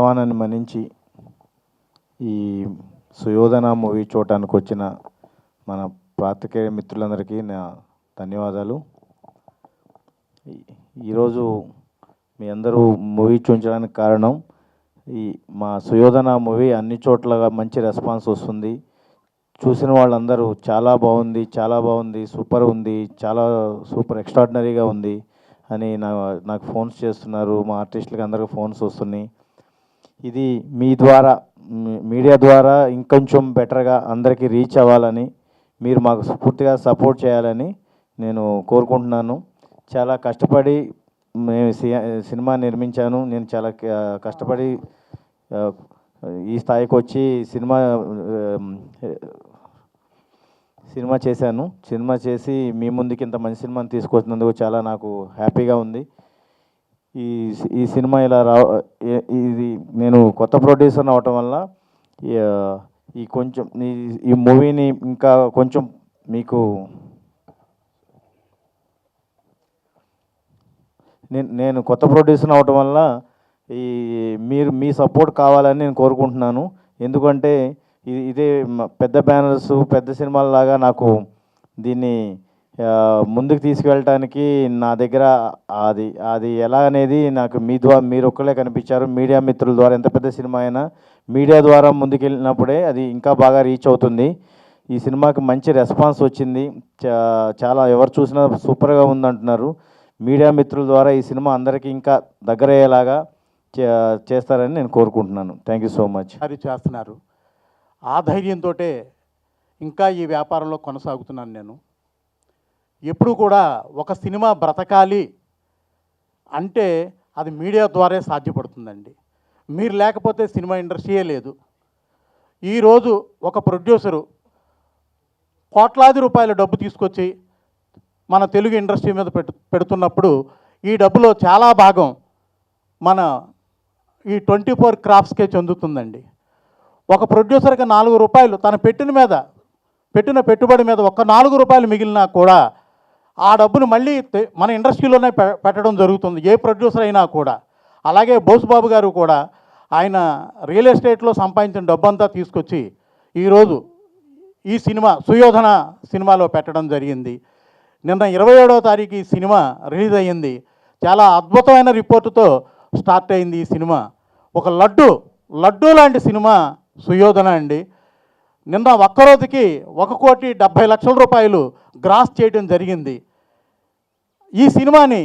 ఆహ్వానాన్ని మన్నించి ఈ సుయోధన మూవీ చూడటానికి వచ్చిన మన పాత్రికేయ మిత్రులందరికీ నా ధన్యవాదాలు. ఈరోజు మీ అందరూ మూవీ చూపించడానికి కారణం మా సుయోధన మూవీ అన్ని చోట్ల మంచి రెస్పాన్స్ వస్తుంది. చూసిన వాళ్ళందరూ చాలా బాగుంది, సూపర్ ఉంది, చాలా సూపర్ ఎక్స్ట్రాడినరీగా ఉంది అని నాకు ఫోన్స్ చేస్తున్నారు. మా ఆర్టిస్టులకి అందరికీ ఫోన్స్ వస్తున్నాయి. ఇది మీ ద్వారా, మీడియా ద్వారా ఇంకొంచెం బెటర్గా అందరికీ రీచ్ అవ్వాలని, మీరు మాకు పూర్తిగా సపోర్ట్ చేయాలని నేను కోరుకుంటున్నాను. చాలా కష్టపడి మేము సినిమా నిర్మించాను. నేను చాలా కష్టపడి ఈ స్థాయికి వచ్చి సినిమా చేశాను. సినిమా చేసి మీ ముందుకి ఇంత మంచి సినిమాని తీసుకొచ్చినందుకు చాలా నాకు హ్యాపీగా ఉంది. ఈ సినిమా ఇలా ఇది నేను కొత్త ప్రొడ్యూసర్ అవటం వల్ల ఈ మూవీని ఇంకా కొంచెం మీకు నేను కొత్త ప్రొడ్యూసర్ అవటం వల్ల మీ సపోర్ట్ కావాలని నేను కోరుకుంటున్నాను. ఎందుకంటే ఇదే పెద్ద బ్యానర్స్, పెద్ద సినిమాలలాగా నాకు దీన్ని ముందుకు తీసుకువెళ్ళటానికి నా దగ్గర అది ఎలా అనేది నాకు మీరు ఒక్కలే కనిపించారు. మీడియా మిత్రుల ద్వారా ఎంత పెద్ద సినిమా అయినా మీడియా ద్వారా ముందుకెళ్ళినప్పుడే అది ఇంకా బాగా రీచ్ అవుతుంది. ఈ సినిమాకి మంచి రెస్పాన్స్ వచ్చింది. చాలా ఎవరు చూసినా సూపర్గా ఉందంటున్నారు. మీడియా మిత్రుల ద్వారా ఈ సినిమా అందరికీ ఇంకా దగ్గరయ్యేలాగా చేస్తారని నేను కోరుకుంటున్నాను. Thank you so much. అది చేస్తున్నారు. ఆ ధైర్యంతో ఇంకా ఈ వ్యాపారంలో కొనసాగుతున్నాను. నేను ఎప్పుడు కూడా ఒక సినిమా బ్రతకాలి అంటే అది మీడియా ద్వారా సాధ్యపడుతుందండి. మీరు లేకపోతే సినిమా ఇండస్ట్రీయే లేదు. ఈరోజు ఒక ప్రొడ్యూసరు కోట్లాది రూపాయల డబ్బు తీసుకొచ్చి మన తెలుగు ఇండస్ట్రీ మీద పెడుతున్నప్పుడు ఈ డబ్బులో చాలా భాగం మన ఈ 24 క్రాఫ్ట్స్కే చెందుతుందండి. ఒక ప్రొడ్యూసర్కి 4 రూపాయలు తన పెట్టిన పెట్టుబడి మీద ఒక్క 4 రూపాయలు మిగిలినా కూడా ఆ డబ్బును మళ్ళీ మన ఇండస్ట్రీలోనే పెట్టడం జరుగుతుంది, ఏ ప్రొడ్యూసర్ అయినా కూడా. అలాగే బోసుబాబు గారు కూడా ఆయన రియల్ ఎస్టేట్లో సంపాదించిన డబ్బంతా తీసుకొచ్చి ఈరోజు ఈ సినిమా సుయోధన సినిమాలో పెట్టడం జరిగింది. నిన్న 27వ తారీఖు ఈ సినిమా రిలీజ్ అయ్యింది. చాలా అద్భుతమైన రిపోర్టుతో స్టార్ట్ అయింది ఈ సినిమా. ఒక లడ్డు లాంటి సినిమా సుయోధన అండి. నిన్న ఒక్కరోజుకి 1,70,00,000 రూపాయలు గ్రాస్ చేయడం జరిగింది. ఈ సినిమాని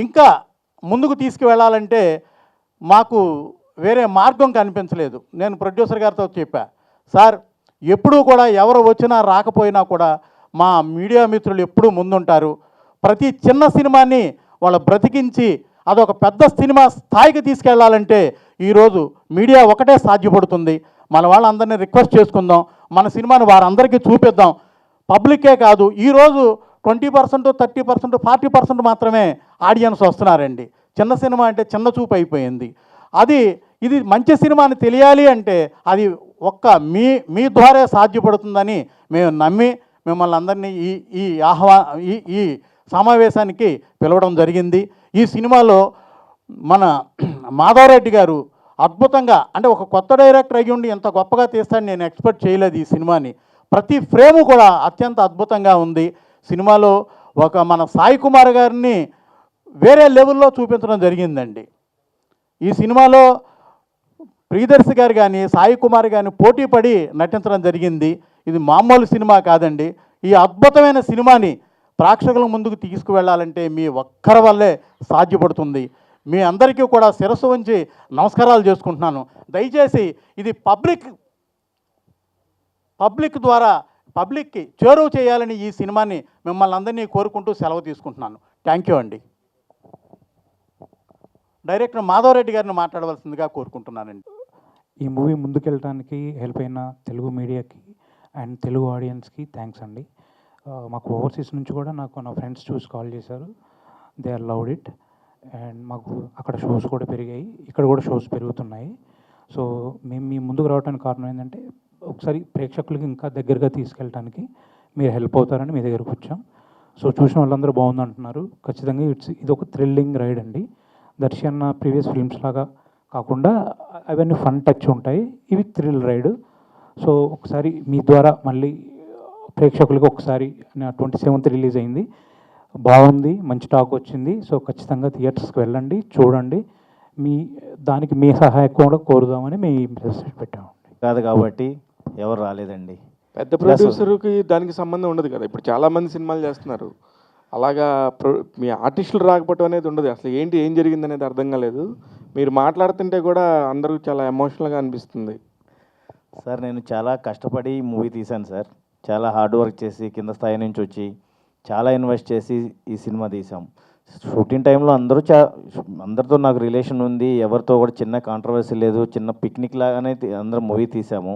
ఇంకా ముందుకు తీసుకువెళ్ళాలంటే మాకు వేరే మార్గం కనిపించలేదు. నేను ప్రొడ్యూసర్ గారితో చెప్పా, సార్ ఎప్పుడూ కూడా ఎవరు వచ్చినా రాకపోయినా కూడా మా మీడియా మిత్రులు ఎప్పుడూ ముందుంటారు. ప్రతి చిన్న సినిమాని వాళ్ళ బ్రతికించి అదొక పెద్ద సినిమా స్థాయికి తీసుకెళ్లాలంటే ఈరోజు మీడియా ఒకటే సాధ్యపడుతుంది. మన వాళ్ళందరినీ రిక్వెస్ట్ చేసుకుందాం, మన సినిమాని వారందరికీ చూపిద్దాం. పబ్లిక్కే కాదు, ఈరోజు 20%, 30%, 40% మాత్రమే ఆడియన్స్ వస్తున్నారండి. చిన్న సినిమా అంటే చిన్న చూపు అయిపోయింది. ఇది మంచి సినిమా అని తెలియాలి అంటే అది ఒక్క మీ ద్వారా సాధ్యపడుతుందని మేము నమ్మి మిమ్మల్ని అందరినీ ఈ సమావేశానికి పిలవడం జరిగింది. ఈ సినిమాలో మన మాధవరెడ్డి గారు అద్భుతంగా, అంటే ఒక కొత్త డైరెక్టర్ అయ్యి ఉండి ఎంత గొప్పగా తీస్తాడని నేను ఎక్స్పెక్ట్ చేయలేదు ఈ సినిమాని. ప్రతి ఫ్రేము కూడా అత్యంత అద్భుతంగా ఉంది. సినిమాలో మన సాయి కుమార్ గారిని వేరే లెవెల్లో చూపించడం జరిగిందండి. ఈ సినిమాలో ప్రియదర్శి గారు కానీ సాయి కుమార్ కానీ పోటీ పడి నటించడం జరిగింది. ఇది మామూలు సినిమా కాదండి. ఈ అద్భుతమైన సినిమాని ప్రేక్షకుల ముందుకు తీసుకువెళ్ళాలంటే మీ ఒక్కరి వల్లే సాధ్యపడుతుంది. మీ అందరికీ కూడా శిరస్సు ఉంచి నమస్కారాలు చేసుకుంటున్నాను. దయచేసి ఇది పబ్లిక్ ద్వారా పబ్లిక్కి చేరువ చేయాలని ఈ సినిమాని మిమ్మల్ని అందరినీ కోరుకుంటూ సెలవు తీసుకుంటున్నాను. థ్యాంక్ యూ అండి. డైరెక్టర్ మాధవరెడ్డి గారిని మాట్లాడవలసిందిగా కోరుకుంటున్నానండి. ఈ మూవీ ముందుకెళ్ళడానికి హెల్ప్ అయిన తెలుగు మీడియాకి అండ్ తెలుగు ఆడియన్స్కి థ్యాంక్స్ అండి. మాకు ఓవర్సీస్ నుంచి కూడా నాకు నా ఫ్రెండ్స్ చూసి కాల్ చేశారు. They are loved it. And మాకు అక్కడ షోస్ కూడా పెరిగాయి, ఇక్కడ కూడా షోస్ పెరుగుతున్నాయి. సో మేము మీ ముందుకు రావడానికి కారణం ఏంటంటే ఒకసారి ప్రేక్షకులకి ఇంకా దగ్గరగా తీసుకెళ్ళడానికి మీరు హెల్ప్ అవుతారని మీ దగ్గరకు వచ్చాం. సో చూసిన వాళ్ళందరూ బాగుందంటున్నారు. ఖచ్చితంగా ఇది ఒక థ్రిల్లింగ్ రైడ్ అండి. దర్శి అన్న ప్రీవియస్ ఫిల్మ్స్ లాగా కాకుండా అవన్నీ ఫన్ టచ్ ఉంటాయి. ఇవి థ్రిల్ రైడ్. సో ఒకసారి మీ ద్వారా మళ్ళీ ప్రేక్షకులకు ఒకసారి 27th రిలీజ్ అయింది, బాగుంది, మంచి టాక్ వచ్చింది. సో ఖచ్చితంగా థియేటర్స్కి వెళ్ళండి, చూడండి. దానికి మీ సహాయం కూడా కోరుదామని మీ మెసేజ్ పెట్టాము. కాదు కాబట్టి ఎవరు రాలేదండి. పెద్ద ప్రొడ్యూసర్కి దానికి సంబంధం ఉండదు కదా. ఇప్పుడు చాలామంది సినిమాలు చేస్తున్నారు, అలాగా మీ ఆర్టిస్టులు రాకపోవడం అనేది ఉండదు. అసలు ఏం జరిగింది అనేది అర్థం కాలేదు. మీరు మాట్లాడుతుంటే కూడా అందరూ చాలా ఎమోషనల్గా అనిపిస్తుంది. సార్ నేను చాలా కష్టపడి మూవీ తీశాను సార్. చాలా హార్డ్ వర్క్ చేసి కింద స్థాయి నుంచి వచ్చి చాలా ఇన్వెస్ట్ చేసి ఈ సినిమా తీసాం. షూటింగ్ టైంలో అందరితో నాకు రిలేషన్ ఉంది, ఎవరితో కూడా చిన్న కాంట్రవర్సీ లేదు, చిన్న పిక్నిక్ లాగానే అందరం మూవీ తీసాము.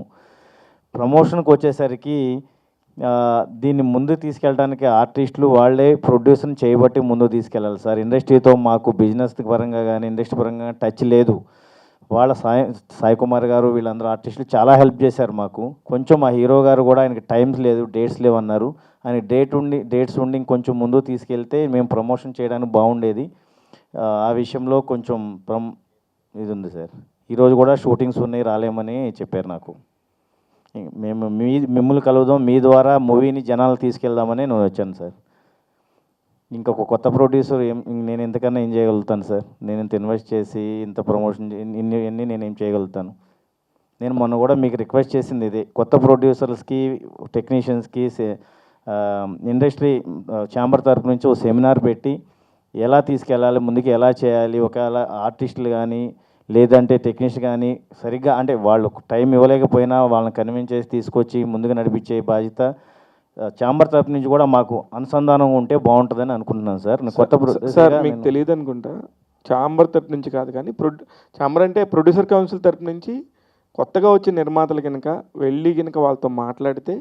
ప్రమోషన్కి వచ్చేసరికి దీన్ని ముందు తీసుకెళ్ళడానికి ఆర్టిస్టులు వాళ్ళే ప్రొడ్యూసర్ని చేయబట్టి ముందు తీసుకెళ్ళాలి సార్. ఇండస్ట్రీతో మాకు బిజినెస్ పరంగా కానీ ఇండస్ట్రీ పరంగా టచ్ లేదు. వాళ్ళ సాయి కుమార్ గారు వీళ్ళందరూ ఆర్టిస్టులు చాలా హెల్ప్ చేశారు మాకు. కొంచెం మా హీరో గారు కూడా ఆయనకి టైమ్స్ లేదు, డేట్స్ లేవు అన్నారు. ఆయన డేట్స్ ఉండి ఇంకొంచెం ముందు తీసుకెళ్తే మేము ప్రమోషన్ చేయడానికి బాగుండేది. ఆ విషయంలో కొంచెం ఇది ఉంది సార్. ఈరోజు కూడా షూటింగ్స్ ఉన్నాయి, రాలేమని చెప్పారు నాకు. మేము మిమ్మల్ని కలుద్దాం, మీ ద్వారా మూవీని జనాలు తీసుకెళ్దామని నేను వచ్చాను సార్. ఇంకొక కొత్త ప్రొడ్యూసర్ నేను ఎంతకన్నా ఏం చేయగలుగుతాను సార్? నేను ఇంత ఇన్వెస్ట్ చేసి ఇంత ప్రమోషన్ ఇన్ని నేనేం చేయగలుగుతాను? నేను మొన్న కూడా మీకు రిక్వెస్ట్ చేసింది ఇదే, కొత్త ప్రొడ్యూసర్స్కి టెక్నీషియన్స్కి ఇండస్ట్రీ ఛాంబర్ తరపు నుంచి ఒక సెమినార్ పెట్టి ఎలా తీసుకెళ్ళాలి, ముందుకు ఎలా చేయాలి, ఒకవేళ ఆర్టిస్టులు కానీ లేదంటే టెక్నీషియన్ కానీ సరిగ్గా అంటే వాళ్ళు టైం ఇవ్వలేకపోయినా వాళ్ళని కన్విన్స్ చేసి తీసుకొచ్చి ముందుకు నడిపించే బాధ్యత ఛాంబర్ తరపు నుంచి కూడా మాకు అనుసంధానం ఉంటే బాగుంటుందని అనుకుంటున్నాను సార్. సార్ మీకు తెలియదు అనుకుంటా, ఛాంబర్ తరపు నుంచి కాదు కానీ ఛాంబర్ అంటే ప్రొడ్యూసర్ కౌన్సిల్ తరపు నుంచి కొత్తగా వచ్చిన నిర్మాతలు కనుక వెళ్ళి కనుక వాళ్ళతో మాట్లాడితే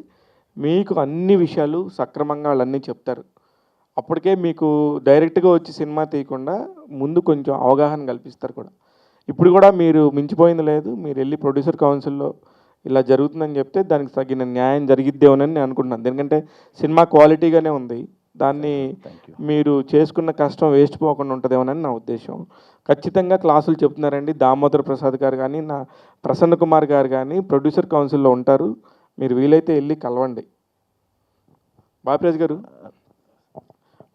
మీకు అన్ని విషయాలు సక్రమంగా వాళ్ళన్నీ చెప్తారు. అప్పటికే మీకు డైరెక్ట్గా వచ్చి సినిమా తీయకుండా ముందు కొంచెం అవగాహన కల్పిస్తారు కూడా. ఇప్పుడు కూడా మీరు మించిపోయింది లేదు, మీరు వెళ్ళి ప్రొడ్యూసర్ కౌన్సిల్లో ఇలా జరుగుతుందని చెప్తే దానికి తగిన న్యాయం జరిగిద్దేమోనని నేను అనుకుంటున్నాను. ఎందుకంటే సినిమా క్వాలిటీగానే ఉంది, దాన్ని మీరు చేసుకున్న కష్టం వేస్ట్ పోకుండా ఉంటుందేమోనని నా ఉద్దేశం. ఖచ్చితంగా క్లాసులు చెప్తున్నారండి. దామోదర్ ప్రసాద్ గారు కానీ నా ప్రసన్న కుమార్ గారు కానీ ప్రొడ్యూసర్ కౌన్సిల్లో ఉంటారు, మీరు వీలైతే వెళ్ళి కలవండి. బాపిరాజ్ గారు,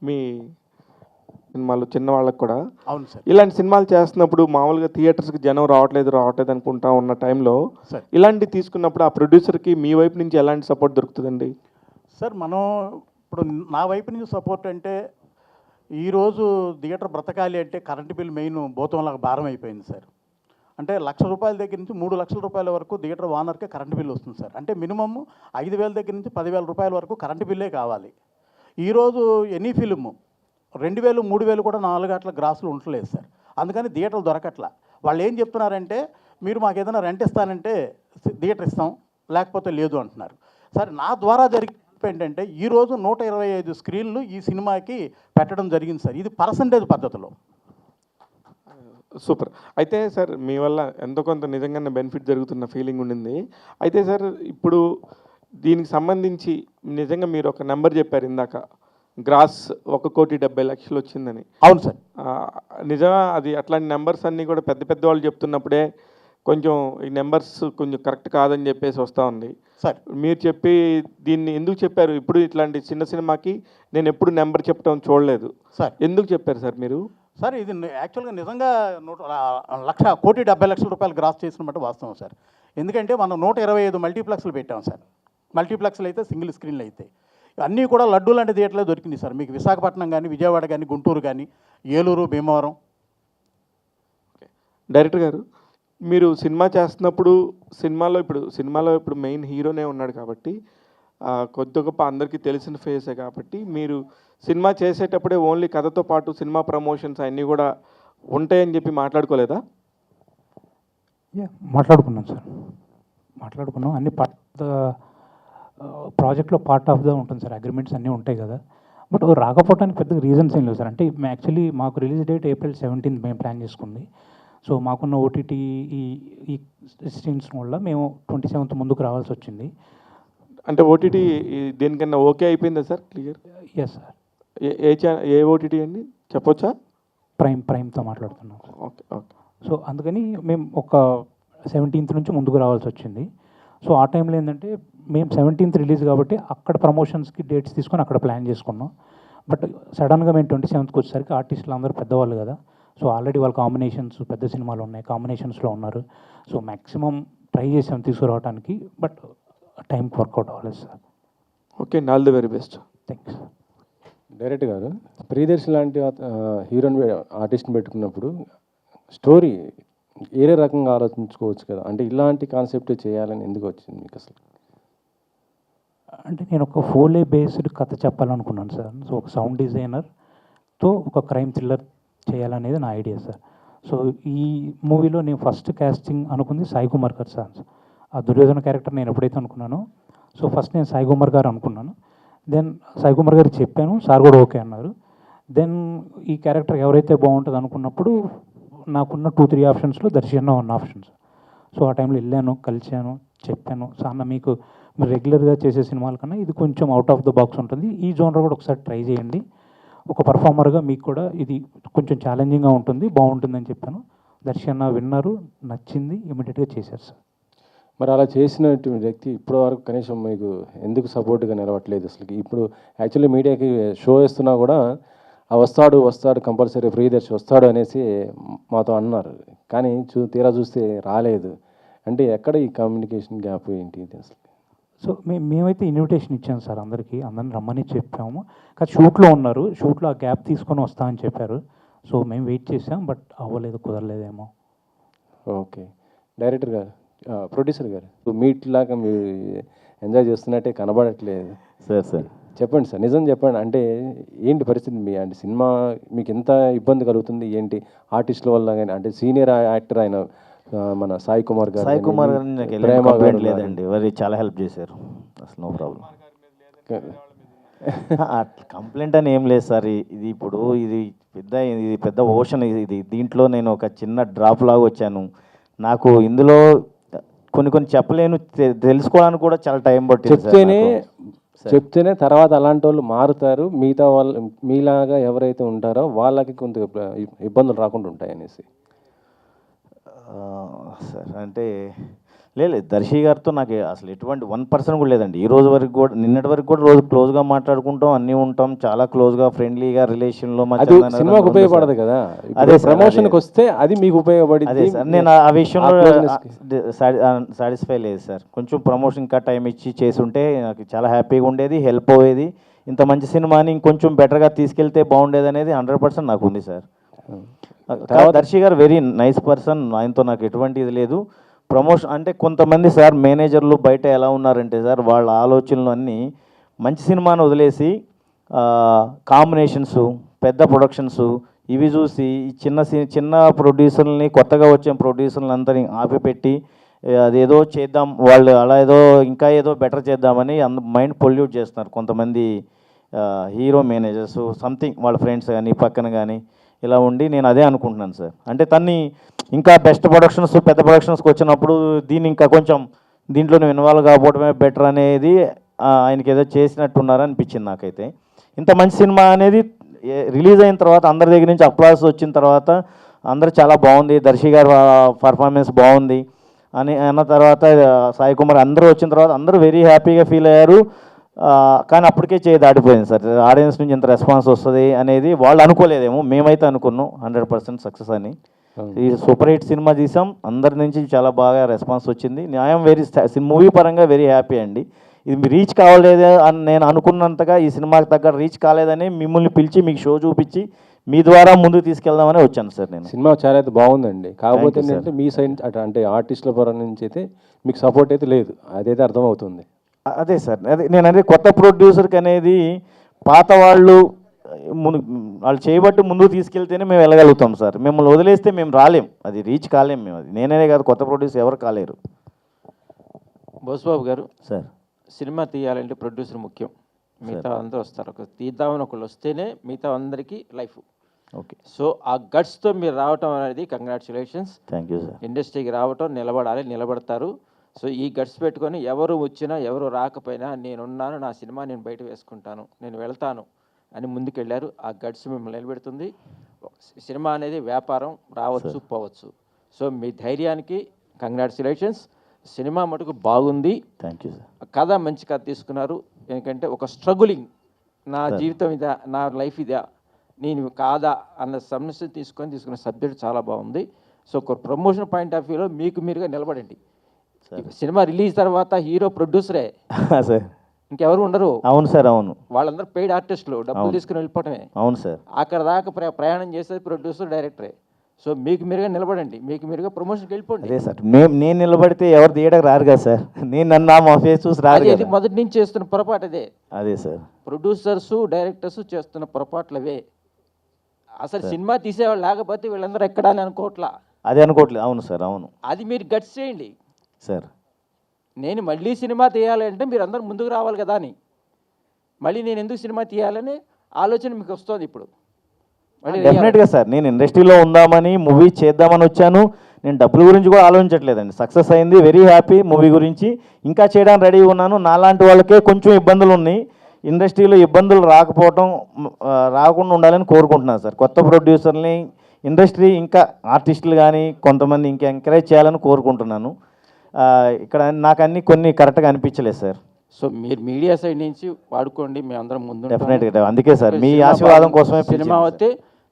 మీ సినిమాలు చిన్నవాళ్ళకు కూడా అవును సార్, ఇలాంటి సినిమాలు చేస్తున్నప్పుడు మామూలుగా థియేటర్స్కి జనం రావట్లేదు అనుకుంటా ఉన్న టైంలో ఇలాంటివి తీసుకున్నప్పుడు ఆ ప్రొడ్యూసర్కి మీ వైపు నుంచి ఎలాంటి సపోర్ట్ దొరుకుతుందండి? సార్ మనం ఇప్పుడు నా వైపు నుంచి సపోర్ట్ అంటే ఈరోజు థియేటర్ బ్రతకాలి అంటే కరెంటు బిల్ మెయిన్ భూతంలాగా భారం అయిపోయింది సార్. అంటే ₹1,00,000 దగ్గర నుంచి ₹3,00,000 వరకు థియేటర్ ఓనర్కే కరెంటు బిల్ వస్తుంది సార్. అంటే మినిమమ్ 5,000 దగ్గర నుంచి ₹10,000 వరకు కరెంటు బిల్లే కావాలి. ఈరోజు ఎనీ ఫిలిము 2,000, 3,000 కూడా 4 గంటల గ్రాసులు ఉండలేదు సార్. అందుకని థియేటర్లు దొరకట్లా. వాళ్ళు ఏం చెప్తున్నారంటే మీరు మాకు ఏదైనా రెంట్ ఇస్తానంటే థియేటర్ ఇస్తాం, లేకపోతే లేదు అంటున్నారు. సరే, నా ద్వారా ఏంటంటే ఈరోజు 125 స్క్రీన్లు ఈ సినిమాకి పెట్టడం జరిగింది సార్. ఇది పర్సంటేజ్ పద్ధతిలో. సూపర్. అయితే సార్ మీ వల్ల ఎంతో కొంత నిజంగానే బెనిఫిట్ జరుగుతున్న ఫీలింగ్ ఉండింది. అయితే సార్ ఇప్పుడు దీనికి సంబంధించి నిజంగా మీరు ఒక నెంబర్ చెప్పారు ఇందాక, గ్రాస్ 1,70,00,000 వచ్చిందని. అవును సార్. నిజమా? అది అట్లాంటి నెంబర్స్ అన్నీ కూడా పెద్ద పెద్ద వాళ్ళు చెప్తున్నప్పుడే కొంచెం ఈ నెంబర్స్ కొంచెం కరెక్ట్ కాదని చెప్పేసి వస్తూ ఉంది సార్. మీరు చెప్పి దీన్ని ఎందుకు చెప్పారు? ఇప్పుడు ఇట్లాంటి చిన్న సినిమాకి నేను ఎప్పుడు నెంబర్ చెప్పడం చూడలేదు సార్. ఎందుకు చెప్పారు సార్ మీరు? సార్, ఇది యాక్చువల్గా నిజంగా ₹1,70,00,000 గ్రాస్ చేసినట్టు వాస్తవం సార్. ఎందుకంటే మనం 125 మల్టీప్లెక్స్లు పెట్టాం సార్. మల్టీప్లెక్స్లు అయితే సింగిల్ స్క్రీన్లు అయితే అన్నీ కూడా లడ్డూ లాంటి థియేటర్లో దొరికింది సార్. మీకు విశాఖపట్నం కానీ, విజయవాడ కానీ, గుంటూరు కానీ, ఏలూరు, భీమవరం. డైరెక్టర్ గారు, మీరు సినిమా చేస్తున్నప్పుడు సినిమాలో ఇప్పుడు మెయిన్ హీరోనే ఉన్నాడు కాబట్టి కొద్ది గొప్ప అందరికీ తెలిసిన ఫేసే కాబట్టి మీరు సినిమా చేసేటప్పుడే ఓన్లీ కథతో పాటు సినిమా ప్రమోషన్స్ అన్నీ కూడా ఉంటాయని చెప్పి మాట్లాడుకోలేదా? మాట్లాడుకున్నాం సార్, మాట్లాడుకున్నాం. అన్ని ప్రాజెక్ట్లో పార్ట్ ఆఫ్ ద ఉంటుంది సార్. అగ్రిమెంట్స్ అన్నీ ఉంటాయి కదా. బట్ రాకపోవడానికి పెద్ద రీజన్స్ ఏం లేవు సార్. అంటే యాక్చువల్లీ మాకు రిలీజ్ డేట్ April 17 మేము ప్లాన్ చేసుకుంది. సో మాకున్న ఓటీటీ ఈ స్క్రీన్స్ వల్ల మేము 27th ముందుకు రావాల్సి వచ్చింది. అంటే ఓటీటీ దేనికన్నా ఓకే అయిపోయిందా సార్? క్లియర్? Yes sir. ఏ ఓటీటీ అండి చెప్పొచ్చా? ప్రైమ్తో మాట్లాడుతున్నాం. Okay okay. సో అందుకని మేము ఒక 17th నుంచి ముందుకు రావాల్సి వచ్చింది. సో ఆ టైంలో ఏంటంటే మేము 17th రిలీజ్ కాబట్టి అక్కడ ప్రమోషన్స్కి డేట్స్ తీసుకొని అక్కడ ప్లాన్ చేసుకున్నాం. బట్ సడన్గా మేము 27th వచ్చేసరికి ఆర్టిస్టులు అందరూ పెద్దవాళ్ళు కదా, సో ఆల్రెడీ వాళ్ళ కాంబినేషన్స్ పెద్ద సినిమాలు ఉన్నాయి, కాంబినేషన్స్లో ఉన్నారు. సో మ్యాక్సిమం ట్రై చేసాం తీసుకురావడానికి, బట్ టైంకి వర్కౌట్ అవ్వలేదు sir. Okay, all the very best. Thanks. Director గారు, ప్రియదర్శి లాంటి హీరోని ఆర్టిస్ట్ని పెట్టుకున్నప్పుడు స్టోరీ వేరే రకంగా ఆలోచించుకోవచ్చు కదా, అంటే ఇలాంటి కాన్సెప్ట్ చేయాలని ఎందుకు వచ్చింది మీకు అసలు? అంటే నేను ఒక ఫోలే బేస్డ్ కథ చెప్పాలనుకున్నాను సార్. సో ఒక సౌండ్ డిజైనర్తో ఒక క్రైమ్ థ్రిల్లర్ చేయాలనేది నా ఐడియా సార్. సో ఈ మూవీలో నేను ఫస్ట్ కాస్టింగ్ అనుకుంది సాయి కుమార్ గారు సార్. ఆ దుర్యోధన క్యారెక్టర్ నేను ఎప్పుడైతే అనుకున్నానో, సో ఫస్ట్ నేను సాయి కుమార్ గారు అనుకున్నాను. దెన్ సాయి కుమార్ గారు చెప్పాను, సార్ కూడా ఓకే అన్నారు. దెన్ ఈ క్యారెక్టర్ ఎవరైతే బాగుంటుంది అనుకున్నప్పుడు నాకున్న 2-3 ఆప్షన్స్లో దర్శన ఉన్న ఆప్షన్స్. సో ఆ టైంలో వెళ్ళాను, కలిశాను, చెప్పాను, సార్ మీకు మీరు రెగ్యులర్గా చేసే సినిమాల కన్నా ఇది కొంచెం అవుట్ ఆఫ్ ద బాక్స్ ఉంటుంది, ఈ జోనర్ కూడా ఒకసారి ట్రై చేయండి, ఒక పర్ఫార్మర్గా మీకు కూడా ఇది కొంచెం ఛాలెంజింగ్గా ఉంటుంది, బాగుంటుందని చెప్పాను. దర్శన విన్నారు, నచ్చింది, ఇమీడియట్గా చేశారు సార్. మరి అలా చేసినటువంటి వ్యక్తి ఇప్పటి వరకు కనీసం మీకు ఎందుకు సపోర్ట్గా నిలవట్లేదు అసలు? ఇప్పుడు యాక్చువల్లీ మీడియాకి షో వేస్తున్నా కూడా వస్తాడు కంపల్సరీ ప్రియదర్శి వస్తాడు అనేసి మాతో అన్నారు, కానీ తీరా చూస్తే రాలేదు. అంటే ఎక్కడ ఈ కమ్యూనికేషన్ గ్యాప్ ఏంటి ఇది అసలు? సో మేమైతే ఇన్విటేషన్ ఇచ్చాము సార్, అందరిని రమ్మని చెప్పాము. కానీ షూట్లో ఉన్నారు, షూట్లో ఆ గ్యాప్ తీసుకొని వస్తా అని చెప్పారు. సో మేము వెయిట్ చేసాం, బట్ అవ్వలేదు, కుదరలేదేమో. ఓకే, డైరెక్టర్ గారు, ప్రొడ్యూసర్ గారు, మీట్ లాగా మీరు ఎంజాయ్ చేస్తున్నట్టే కనబడట్లేదు సార్ చెప్పండి సార్, నిజం చెప్పండి. అంటే ఏంటి పరిస్థితి మీ, అంటే సినిమా మీకు ఎంత ఇబ్బంది కలుగుతుంది ఏంటి ఆర్టిస్టుల వల్ల కానీ? అంటే సీనియర్ యాక్టర్ ఆయన మన సాయి కుమార్ గారు నాకు కంప్లైంట్ లేదండి, వారి చాలా హెల్ప్ చేశారు, అసలు నో ప్రాబ్లం. కంప్లైంట్ అని ఏం లేదు సార్. ఇది పెద్ద ఓషన్. ఇది దీంట్లో నేను ఒక చిన్న డ్రాప్ లాగా వచ్చాను. నాకు ఇందులో కొన్ని చెప్పలేను, తెలుసుకోవడానికి కూడా చాలా టైం పట్టింది. చెప్తేనే తర్వాత అలాంటి వాళ్ళు మారుతారు, మిగతా వాళ్ళు మీలాగా ఎవరైతే ఉంటారో వాళ్ళకి కొంత ఇబ్బందులు రాకుండా ఉంటాయి అనేసి. సార్ అంటే లేదు, దర్శి గారితో నాకు అసలు ఎటువంటి 1% కూడా లేదండి. ఈ రోజు వరకు కూడా, నిన్నటి వరకు కూడా రోజు క్లోజ్గా మాట్లాడుకుంటాం, అన్నీ ఉంటాం, చాలా క్లోజ్గా ఫ్రెండ్లీగా రిలేషన్లో. సినిమాకి ఉపయోగపడదు కదా, అదే ప్రమోషన్కి వస్తే అది మీకు ఉపయోగపడింది. అదే సార్, నేను ఆ విషయంలో సాటిస్ఫై లేదు సార్. కొంచెం ప్రమోషన్ ఇంకా టైం ఇచ్చి చేసి ఉంటే నాకు చాలా హ్యాపీగా ఉండేది, హెల్ప్ అయ్యేది. ఇంత మంచి సినిమాని ఇంకొంచెం బెటర్గా తీసుకెళ్తే బాగుండేది అనేది 100% నాకు ఉంది సార్. దర్శి గారు వెరీ నైస్ పర్సన్, ఆయనతో నాకు ఎటువంటి ఇది లేదు. ప్రమోషన్ అంటే కొంతమంది సార్ మేనేజర్లు బయట ఎలా ఉన్నారంటే సార్, వాళ్ళ ఆలోచనలు అన్నీ మంచి సినిమాను వదిలేసి కాంబినేషన్స్, పెద్ద ప్రొడక్షన్స్ ఇవి చూసి చిన్న ప్రొడ్యూసర్లని, కొత్తగా వచ్చే ప్రొడ్యూసర్లు అందరినీ ఆపిపెట్టి అదేదో చేద్దాం, వాళ్ళు అలా ఇంకా ఏదో బెటర్ చేద్దామని మైండ్ పొల్యూట్ చేస్తున్నారు కొంతమంది హీరో మేనేజర్స్, సంథింగ్ వాళ్ళ ఫ్రెండ్స్ కానీ పక్కన కానీ ఇలా ఉండి. నేను అదే అనుకుంటున్నాను సార్. అంటే తన్ని ఇంకా బెస్ట్ ప్రొడక్షన్స్, పెద్ద ప్రొడక్షన్స్కి వచ్చినప్పుడు దీన్ని ఇంకా కొంచెం దీంట్లో ఇన్వాల్వ్ కాకపోవడమే బెటర్ అనేది ఆయనకి ఏదో చేసినట్టున్నారు అనిపించింది నాకైతే. ఇంత మంచి సినిమా అనేది రిలీజ్ అయిన తర్వాత అందరి దగ్గర నుంచి అప్లాస్ వచ్చిన తర్వాత అందరూ చాలా బాగుంది, దర్శి గారు పర్ఫార్మెన్స్ బాగుంది అని అన్న తర్వాత సాయి కుమార్ అందరూ వచ్చిన తర్వాత అందరూ వెరీ హ్యాపీగా ఫీల్ అయ్యారు. కానీ అప్పటికే చేయి దాటిపోయింది సార్. ఆడియన్స్ నుంచి ఇంత రెస్పాన్స్ వస్తుంది అనేది వాళ్ళు అనుకోలేదేమో, మేమైతే అనుకున్నాం 100% సక్సెస్ అని. ఈ సూపర్ హిట్ సినిమా తీసాం, అందరి నుంచి చాలా బాగా రెస్పాన్స్ వచ్చింది. ఐఎమ్ వెరీ మూవీ పరంగా వెరీ హ్యాపీ అండి. ఇది రీచ్ కావలేదు అని నేను అనుకున్నంతగా ఈ సినిమాకి తగ్గ రీచ్ కాలేదని మిమ్మల్ని పిలిచి మీకు షో చూపించి మీ ద్వారా ముందుకు తీసుకెళ్దామని వచ్చాను సార్. నేను సినిమా చాలా అయితే బాగుందండి, కాకపోతే ఏంటంటే మీ సైడ్ అంటే ఆర్టిస్టుల పరం నుంచి అయితే మీకు సపోర్ట్ అయితే లేదు, అదైతే అర్థమవుతుంది. అదే సార్, అదే కొత్త ప్రొడ్యూసర్కి అనేది పాత వాళ్ళు చేయబట్టి ముందుకు తీసుకెళ్తేనే మేము వెళ్ళగలుగుతాం సార్. మిమ్మల్ని వదిలేస్తే మేము రాలేం, అది రీచ్ కాలేం మేము. అది నేనే కాదు, కొత్త ప్రొడ్యూసర్ ఎవరు కాలేరు. బోస్బాబు గారు, సార్ సినిమా తీయాలంటే ప్రొడ్యూసర్ ముఖ్యం, మిగతా అందరూ వస్తారు. ఒక తీద్దామని ఒకళ్ళు వస్తేనే మిగతా అందరికీ లైఫ్. ఓకే, సో ఆ గట్స్తో మీరు రావటం అనేది కంగ్రాచులేషన్స్. Thank you sir. ఇండస్ట్రీకి రావటం, నిలబడాలి, నిలబడతారు. సో ఈ గట్స్ పెట్టుకొని ఎవరు వచ్చినా ఎవరు రాకపోయినా నేనున్నాను, నా సినిమా నేను బయట వేసుకుంటాను, నేను వెళ్తాను అని ముందుకెళ్ళారు. ఆ గట్స్ మిమ్మల్ని నిలబెడుతుంది. సినిమా అనేది వ్యాపారం, రావచ్చు పోవచ్చు. సో మీ ధైర్యానికి కంగ్రాచులేషన్స్. సినిమా మటుకు బాగుంది. Thank you sir. కథ మంచి కథ తీసుకున్నారు. ఎందుకంటే ఒక స్ట్రగులింగ్, నా జీవితం ఇదా, నా లైఫ్ ఇదా, నేను కాదా అన్న సమస్య తీసుకున్న సబ్జెక్ట్ చాలా బాగుంది. సో ఒక ప్రమోషన్ పాయింట్ ఆఫ్ వ్యూలో మీకు మీరుగా నిలబడండి. సినిమా రిలీజ్ తర్వాత హీరో ప్రొడ్యూసరే సార్, ఇంకెవరు ఉండరు. అవును సార్, అవును. వాళ్ళందరూ పెయిడ్ ఆర్టిస్టులు, డబ్బులు తీసుకుని వెళ్ళిపోవటమే. అవును సార్. అక్కడ దాకా ప్రయాణం చేసేది ప్రొడ్యూసర్, డైరెక్టరే. సో మీకు మీరుగా నిలబడండి, మీకు మీరుగా ప్రమోషన్కి వెళ్ళిపోండి. అదే సార్, నేను నిలబడితే ఎవరు తీయడానికి రారు కదా సార్. నేను నన్ను మా ఫేస్ చూసి రాదు. అది మొదటి నుంచి చేస్తున్న పొరపాటు అదే. అదే సార్, ప్రొడ్యూసర్స్ డైరెక్టర్స్ చేస్తున్న పొరపాట్లు అవే. అసలు సినిమా తీసేవాళ్ళు లేకపోతే వీళ్ళందరూ ఎక్కడా అని అనుకోవట్లా. అదే అనుకోవట్లేదు. అవును సార్, అవును. అది మీరు గట్స్ చేయండి సార్. నేను మళ్ళీ సినిమా తీయాలంటే మీరు అందరూ ముందుకు రావాలి కదా అని, మళ్ళీ నేను ఎందుకు సినిమా తీయాలని ఆలోచన మీకు వస్తుంది ఇప్పుడు. డెఫినెట్గా సార్, నేను ఇండస్ట్రీలో ఉందామని, మూవీ చేద్దామని వచ్చాను. నేను డబ్బుల గురించి కూడా ఆలోచించట్లేదండి. సక్సెస్ అయింది, వెరీ హ్యాపీ. మూవీ గురించి ఇంకా చేయడానికి రెడీ ఉన్నాను. నాలాంటి వాళ్ళకే కొంచెం ఇబ్బందులు ఉన్నాయి. ఇండస్ట్రీలో ఇబ్బందులు రాకుండా ఉండాలని కోరుకుంటున్నాను సార్. కొత్త ప్రొడ్యూసర్ని, ఇండస్ట్రీ ఇంకా ఆర్టిస్టులు కానీ కొంతమంది ఇంకా ఎంకరేజ్ చేయాలని కోరుకుంటున్నాను. ఇక్కడ నాకు అన్ని కొన్ని కరెక్ట్గా అనిపించలేదు సార్. సో మీరు మీడియా సైడ్ నుంచి వాడుకోండి, మేము అందరం ముందు డెఫినెట్గా. అందుకే సార్, మీ ఆశీర్వాదం కోసమే సినిమా అయితే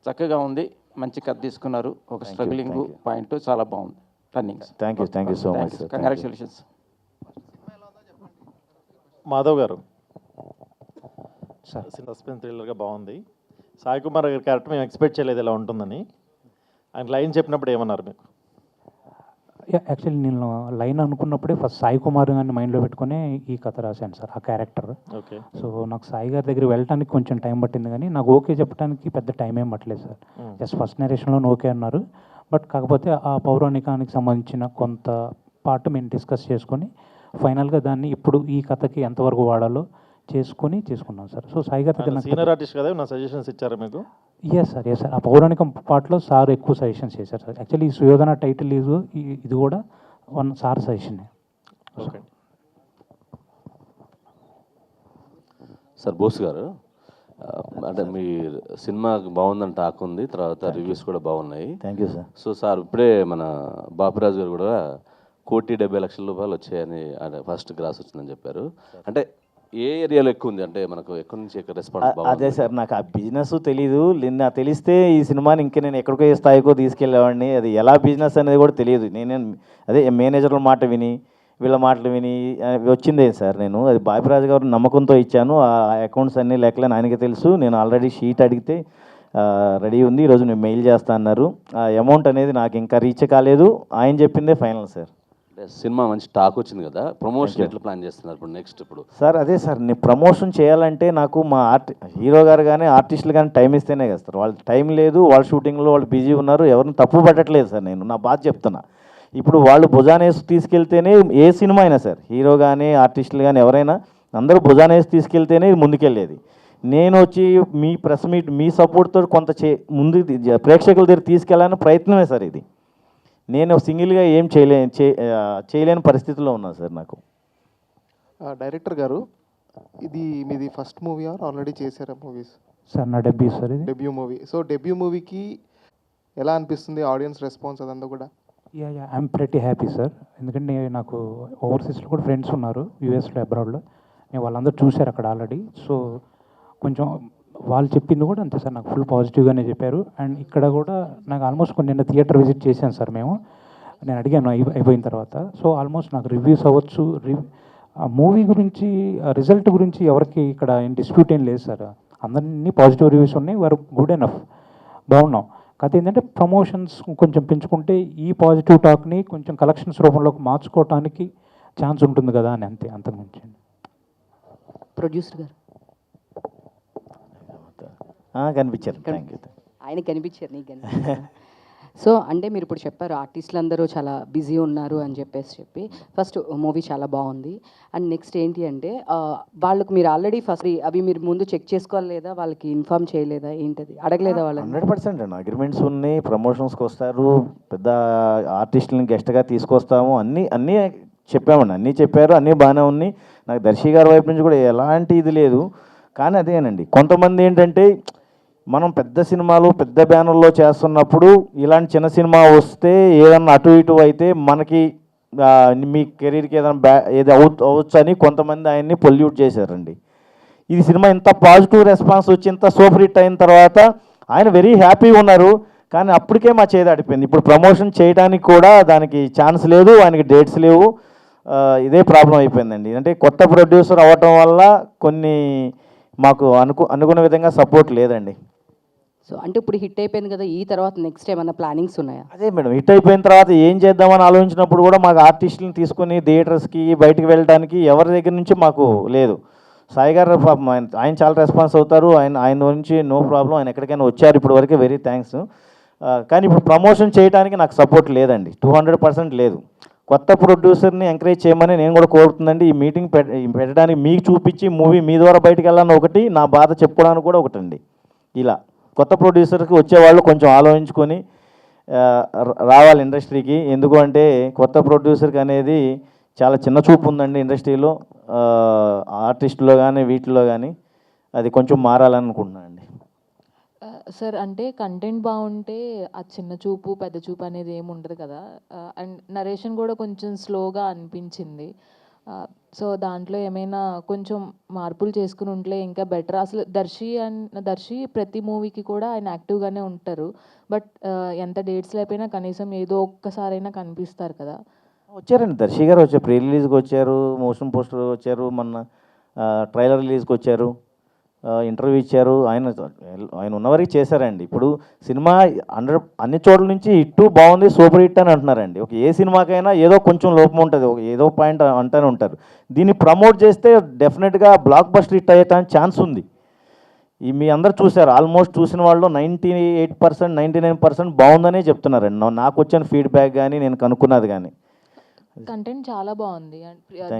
చక్కగా ఉంది, మంచి కథ తీసుకున్నారు. ఒక స్ట్రగ్లింగ్ పాయింట్ చాలా బాగుంది. Running. Thank you so much sir. Congratulations. Madhav గారు, సార్ సస్పెన్స్ థ్రిల్లర్గా బాగుంది. సాయి కుమార్ గారి క్యారెక్టర్ మేము ఎక్స్పెక్ట్ చేయలేదు ఇలా ఉంటుందని. ఆయన లైన్ చెప్పినప్పుడు ఏమన్నారు మీకు? యాక్చువల్లీ నేను లైన్ అనుకున్నప్పుడే ఫస్ట్ సాయి కుమార్ గారిని మైండ్లో పెట్టుకుని ఈ కథ రాశాను సార్, ఆ క్యారెక్టర్. ఓకే. సో నాకు సాయి గారి దగ్గర వెళ్ళడానికి కొంచెం టైం పట్టింది, కానీ నాకు ఓకే చెప్పడానికి పెద్ద టైం ఏం పట్టలేదు సార్. జస్ట్ ఫస్ట్ నరేషన్లో ఓకే అన్నారు. బట్ కాకపోతే ఆ పౌరాణికానికి సంబంధించిన కొంత పార్ట్ మేము డిస్కస్ చేసుకొని ఫైనల్గా దాన్ని ఇప్పుడు ఈ కథకి ఎంతవరకు వాడాలో చేసుకున్నాం సార్. సో సాయి గారి దగ్గర సీనియర్ ఆర్టిస్ట్ కదా, నా సజెషన్స్ ఇచ్చారా మీకు? Yes sir. ఆ పౌరాణికం పార్ట్లో సార్ ఎక్కువ సజెషన్స్ చేశారు సార్. యాక్చువల్లీ ఈ సుయోధన టైటిల్ ఇది కూడా sir suggestion. Okay sir. Bose garu, అంటే మీ సినిమా బాగుందని టాక్ ఉంది, తర్వాత రివ్యూస్ కూడా బాగున్నాయి. Thank you sir. So sir, ఇప్పుడే మన బాపిరాజు గారు కూడా 1,70,00,000 వచ్చాయని, అంటే ఫస్ట్ గ్రాస్ వచ్చిందని చెప్పారు. అంటే ఏ ఏరియాలో ఎక్కువ ఉంది, అంటే మనకు ఎక్కడి నుంచి రెస్పాన్స్? అదే సార్, నాకు ఆ బిజినెస్ తెలీదు. నాకు తెలిస్తే ఈ సినిమాని ఇంకా నేను ఎక్కడికో ఏ స్థాయికో తీసుకెళ్ళేవాడిని. అది ఎలా బిజినెస్ అనేది కూడా తెలియదు. అదే మేనేజర్ల మాట విని, వీళ్ళ మాటలు విని వచ్చిందే సార్. నేను అది బాపిరాజు గారు నమ్మకంతో ఇచ్చాను. ఆ అకౌంట్స్ అన్నీ లెక్కలని ఆయనకి తెలుసు. నేను ఆల్రెడీ షీట్ అడిగితే రెడీ ఉంది, ఈరోజు నేను మెయిల్ చేస్తా అన్నారు. ఆ అమౌంట్ అనేది నాకు ఇంకా రీచ్ కాలేదు. ఆయన చెప్పిందే ఫైనల్ సార్. సినిమా మంచి టాక్ వచ్చింది కదా, ప్రమోషన్ ఎట్లా ప్లాన్ చేస్తున్నారు ఇప్పుడు నెక్స్ట్? ఇప్పుడు సార్ అదే సార్, నేను ప్రమోషన్ చేయాలంటే నాకు మా హీరో గారు కానీ ఆర్టిస్టులు కానీ టైం ఇస్తేనే కదా సార్. వాళ్ళు టైం లేదు, వాళ్ళ షూటింగ్లో వాళ్ళు బిజీ ఉన్నారు. ఎవరిని తప్పు పట్టట్లేదు సార్, నేను నా బాధ చెప్తున్నా. ఇప్పుడు వాళ్ళు భుజానేసి తీసుకెళ్తేనే ఏ సినిమా అయినా సార్, హీరో కానీ ఆర్టిస్టులు కానీ ఎవరైనా అందరూ భుజానేసి తీసుకెళ్తేనే ఇది ముందుకెళ్ళేది. నేను వచ్చి మీ ప్రెస్ మీట్, మీ సపోర్ట్తో కొంత ముందు ప్రేక్షకుల దగ్గర తీసుకెళ్ళాలని ప్రయత్నమే సార్ ఇది. నేను సింగిల్గా ఏం చేయలేని పరిస్థితిలో ఉన్నాను సార్. నాకు డైరెక్టర్ గారు, ఇది మీది ఫస్ట్ మూవీ ఆల్రెడీ చేశారా మూవీస్? సార్ నా డెబ్యూ సార్ ఇది. Debut movie. సో డెబ్యూ మూవీకి ఎలా అనిపిస్తుంది ఆడియన్స్ రెస్పాన్స్ అదంతా కూడా? I'm pretty happy sir. ఎందుకంటే నాకు ఓవర్సీస్లో కూడా ఫ్రెండ్స్ ఉన్నారు, యూఎస్లో, అబ్రాడ్లో. నేను వాళ్ళందరూ చూశారు అక్కడ ఆల్రెడీ. సో కొంచెం వాళ్ళు చెప్పింది కూడా అంతే సార్, నాకు ఫుల్ పాజిటివ్గానే చెప్పారు. అండ్ ఇక్కడ కూడా నాకు ఆల్మోస్ట్ నిన్న థియేటర్ విజిట్ చేశాను సార్ మేము. నేను అడిగాను అయిపోయిన తర్వాత. సో ఆల్మోస్ట్ నాకు రివ్యూస్ అవ్వచ్చు, మూవీ గురించి, రిజల్ట్ గురించి ఎవరికి ఇక్కడ ఏం డిస్ప్యూట్ ఏం లేదు సార్. అందరినీ పాజిటివ్ రివ్యూస్ ఉన్నాయి, వర్ గుడ్ ఎనఫ్, బాగున్నాం. కథ ఏంటంటే ప్రమోషన్స్ కొంచెం పెంచుకుంటే ఈ పాజిటివ్ టాక్ని కొంచెం కలెక్షన్స్ రూపంలోకి మార్చుకోవటానికి ఛాన్స్ ఉంటుంది కదా అని, అంతే, అంతకుమించి. ప్రొడ్యూసర్ గారు కనిపించారు. Thank you. ఆయన కనిపించారు, నీకు కనిపించారు. సో అంటే మీరు ఇప్పుడు చెప్పారు ఆర్టిస్టులు అందరూ చాలా బిజీ ఉన్నారు అని చెప్పి ఫస్ట్ మూవీ చాలా బాగుంది. అండ్ నెక్స్ట్ ఏంటి అంటే వాళ్ళకు మీరు ఆల్రెడీ ఫస్ట్ అవి మీరు ముందు చెక్ చేసుకోవాలి లేదా, వాళ్ళకి ఇన్ఫార్మ్ చేయలేదా, ఏంటది అడగలేదా? వాళ్ళు 100% అండి అగ్రిమెంట్స్ ఉన్నాయి. ప్రమోషన్స్కి వస్తారు, పెద్ద ఆర్టిస్టులని గెస్ట్గా తీసుకొస్తాము, అన్నీ చెప్పామండి. అన్నీ చెప్పారు, అన్నీ బాగానే ఉన్నాయి. నాకు దర్శి గారి వైపు నుంచి కూడా ఎలాంటి ఇది లేదు. కానీ అదేనండి, కొంతమంది ఏంటంటే మనం పెద్ద సినిమాలు పెద్ద బ్యానర్లో చేస్తున్నప్పుడు ఇలాంటి చిన్న సినిమా వస్తే ఏదన్నా అటు ఇటు అయితే మనకి మీ కెరీర్కి ఏదైనా ఏది అవచ్చు అని కొంతమంది ఆయన్ని పొల్యూట్ చేశారండి. ఈ సినిమా ఇంత పాజిటివ్ రెస్పాన్స్ వచ్చి ఇంత సూపర్ హిట్ అయిన తర్వాత ఆయన వెరీ హ్యాపీగా ఉన్నారు. కానీ అప్పటికే మా చేయి దాటిపోయింది. ఇప్పుడు ప్రమోషన్ చేయడానికి కూడా దానికి ఛాన్స్ లేదు, ఆయనకి డేట్స్ లేవు. ఇదే ప్రాబ్లం అయిపోయిందండి. అంటే కొత్త ప్రొడ్యూసర్ అవ్వటం వల్ల కొన్ని మాకు అనుకున్న విధంగా సపోర్ట్ లేదండి. సో అంటే ఇప్పుడు హిట్ అయిపోయింది కదా, ఈ తర్వాత నెక్స్ట్ ఏమైనా ప్లానింగ్స్ ఉన్నాయా? అదే మేడం, హిట్ అయిపోయిన తర్వాత ఏం చేద్దామని ఆలోచించినప్పుడు కూడా మాకు ఆర్టిస్టులను తీసుకుని థియేటర్స్కి బయటకు వెళ్ళడానికి ఎవరి దగ్గర నుంచి మాకు లేదు. సాయి గారు ఆయన చాలా రెస్పాన్స్ అవుతారు, ఆయన నుంచి నో ప్రాబ్లం, ఆయన ఎక్కడికైనా వచ్చారు ఇప్పటి వరకు, వెరీ థ్యాంక్స్. కానీ ఇప్పుడు ప్రమోషన్ చేయడానికి నాకు సపోర్ట్ లేదండి, 200% లేదు. కొత్త ప్రొడ్యూసర్ని ఎంకరేజ్ చేయమని నేను కూడా కోరుతుందండి. ఈ మీటింగ్ పెట్టడానికి మీకు చూపించి మూవీ మీ ద్వారా బయటకు వెళ్ళాలని ఒకటి, నా బాధ చెప్పుకోవడానికి కూడా ఒకటండి. ఇలా కొత్త ప్రొడ్యూసర్కి వచ్చేవాళ్ళు కొంచెం ఆలోచించుకొని రావాలి ఇండస్ట్రీకి. ఎందుకు అంటే కొత్త ప్రొడ్యూసర్కి అనేది చాలా చిన్న చూపు ఉందండి ఇండస్ట్రీలో, ఆర్టిస్టులో కానీ వీటిలో కానీ. అది కొంచెం మారాలని అనుకుంటున్నాను అండి. సార్ అంటే కంటెంట్ బాగుంటే ఆ చిన్న చూపు పెద్ద చూపు అనేది ఏమి ఉండదు కదా. అండ్ నరేషన్ కూడా కొంచెం స్లోగా అనిపించింది. సో దాంట్లో ఏమైనా కొంచెం మార్పులు చేసుకుని ఉంటే ఇంకా బెటర్. అసలు దర్శి ప్రతి మూవీకి కూడా ఆయన యాక్టివ్గానే ఉంటారు. బట్ ఎంత డేట్స్ లేకపోయినా కనీసం ఏదో ఒక్కసారైనా కనిపిస్తారు కదా. వచ్చారండి, దర్శి గారు వచ్చారు, ప్రీ రిలీజ్కి వచ్చారు, మోషన్ పోస్టర్ వచ్చారు, మొన్న ట్రైలర్ రిలీజ్కి వచ్చారు, ఇంటర్వ్యూ ఇచ్చారు. ఆయన ఉన్నవరకు చేశారండి. ఇప్పుడు సినిమా అన్ని చోట్ల నుంచి హిట్ బాగుంది, సూపర్ హిట్ అని అంటున్నారండి. ఒక ఏ సినిమాకైనా ఏదో కొంచెం లోపం ఉంటుంది, ఏదో పాయింట్ అంటూనే ఉంటారు. దీన్ని ప్రమోట్ చేస్తే డెఫినెట్గా బ్లాక్ బస్టర్ హిట్ అయ్యేటానికి ఛాన్స్ ఉంది. మీ అందరు చూశారు, ఆల్మోస్ట్ చూసిన వాళ్ళు 98%, 99% బాగుందనే చెప్తున్నారండి. నాకు వచ్చిన ఫీడ్బ్యాక్ కానీ నేను కనుక్కున్నది కానీ. కంటెంట్ చాలా బాగుంది.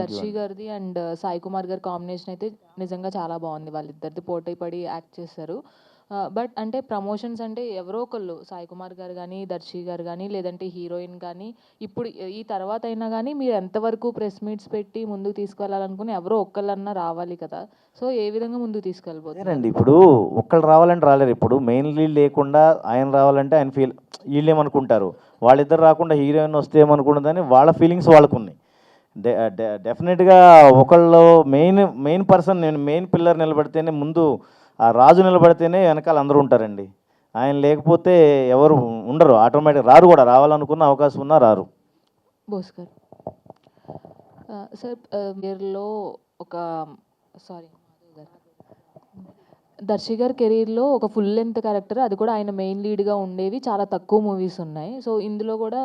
దర్శి గారిది అండ్ సాయి కుమార్ గారి కాంబినేషన్ అయితే నిజంగా చాలా బాగుంది. వాళ్ళిద్దరిది పోటీ పడి యాక్ట్ చేశారు. బట్ అంటే ప్రమోషన్స్ అంటే ఎవరో ఒకళ్ళు, సాయి కుమార్ గారు కానీ, దర్శి గారు కానీ, లేదంటే హీరోయిన్ కానీ, ఇప్పుడు ఈ తర్వాత అయినా కానీ మీరు ఎంతవరకు ప్రెస్ మీట్స్ పెట్టి ముందుకు తీసుకెళ్ళాలనుకుని ఎవరో ఒక్కళ్ళన్నా రావాలి కదా. సో ఏ విధంగా ముందుకు తీసుకెళ్ళిపోతారండి? ఇప్పుడు ఒక్కళ్ళు రావాలంటే రాలేరు. ఇప్పుడు మెయిన్ లీడ్ లేకుండా ఆయన రావాలంటే ఆయన వీళ్ళు ఏమనుకుంటారు, వాళ్ళిద్దరు రాకుండా హీరోయిన్ వస్తే ఏమనుకుంటుందని వాళ్ళ ఫీలింగ్స్ వాళ్ళకు ఉన్నాయి. డెఫినెట్గా ఒకళ్ళు మెయిన్ పర్సన్, నేను మెయిన్ పిల్లర్ నిలబడితేనే, ముందు ఆ రాజు నిలబడితేనే వెనకాల అందరూ ఉంటారండి. ఆయన లేకపోతే ఎవరు ఉండరు, ఆటోమేటిక్ రారు కూడా. రావాలనుకున్న అవకాశం ఉన్నా రారు. బోస్ గారు సార్, కెరీర్లో దర్శి గారి కెరీర్లో ఒక ఫుల్ లెంత్ క్యారెక్టర్, అది కూడా ఆయన మెయిన్ లీడ్గా ఉండేవి చాలా తక్కువ మూవీస్ ఉన్నాయి. సో ఇందులో కూడా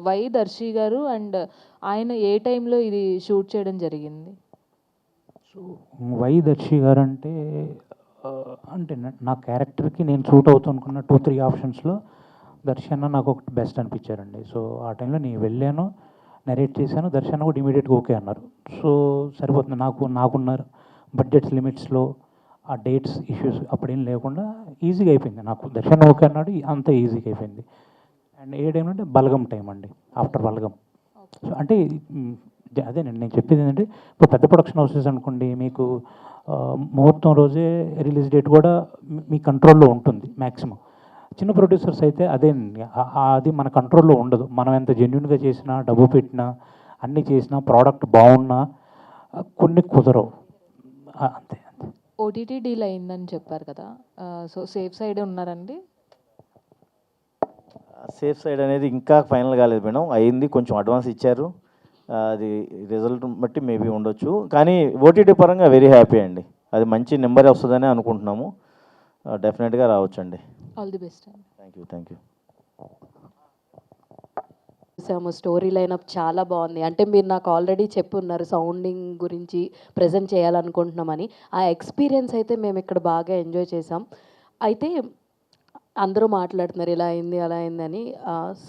వై దర్శి గారు అండ్ ఆయన ఏ టైంలో ఇది షూట్ చేయడం జరిగింది? సో వై దర్శి గారు అంటే నా క్యారెక్టర్కి నేను సూట్ అవుతునుకున్న 2-3 ఆప్షన్స్లో దర్శి అన్న నాకు ఒకటి బెస్ట్ అనిపించారండి. సో ఆ టైంలో నేను వెళ్ళాను, నరేట్ చేశాను, దర్శి అన్న కూడా ఇమీడియట్గా ఓకే అన్నారు. సో సరిపోతుంది, నాకున్న బడ్జెట్స్ లిమిట్స్లో ఆ డేట్స్ ఇష్యూస్ అప్పుడేం లేకుండా ఈజీగా అయిపోయింది నాకు. దర్శి అన్న ఓకే అన్నాడు, అంత ఈజీగా అయిపోయింది. అండ్ ఏ టైం అంటే బలగం టైం అండి, ఆఫ్టర్ బలగం. సో అంటే అదే నేను చెప్పేది ఏంటంటే, ఇప్పుడు పెద్ద ప్రొడక్షన్ హౌసెస్ అనుకోండి, మీకు ముహూర్తం రోజే రిలీజ్ డేట్ కూడా మీ కంట్రోల్లో ఉంటుంది మ్యాక్సిమం. చిన్న ప్రొడ్యూసర్స్ అయితే అది మన కంట్రోల్లో ఉండదు. మనం ఎంత జెన్యున్గా చేసినా, డబ్బు పెట్టినా, అన్నీ చేసినా, ప్రోడక్ట్ బాగున్నా కొన్ని కుదరవు. అంతే. ఓటీటీ డీల్ అయిందని చెప్పారు కదా, సో సేఫ్ సైడ్ ఉన్నారండి? సేఫ్ సైడ్ అనేది ఇంకా ఫైనల్ కాలేదు మేడం, అయింది, కొంచెం అడ్వాన్స్ ఇచ్చారు. అది రిజల్ట్ బట్టి మేబీ ఉండొచ్చు. కానీ ఓటీటీ పరంగా వెరీ హ్యాపీ అండి, అది మంచి నెంబర్ వస్తుందని అనుకుంటున్నాము. డెఫినెట్గా రావచ్చు అండి. ఆల్ ది బెస్ట్ అండి. Thank you. స్టోరీ లైనప్ చాలా బాగుంది. అంటే మీరు నాకు ఆల్రెడీ చెప్పి ఉన్నారు సౌండింగ్ గురించి ప్రజెంట్ చేయాలనుకుంటున్నామని. ఆ ఎక్స్పీరియన్స్ అయితే మేము ఇక్కడ బాగా ఎంజాయ్ చేసాం. అయితే అందరూ మాట్లాడుతున్నారు ఇలా అయింది అలా అయిందని.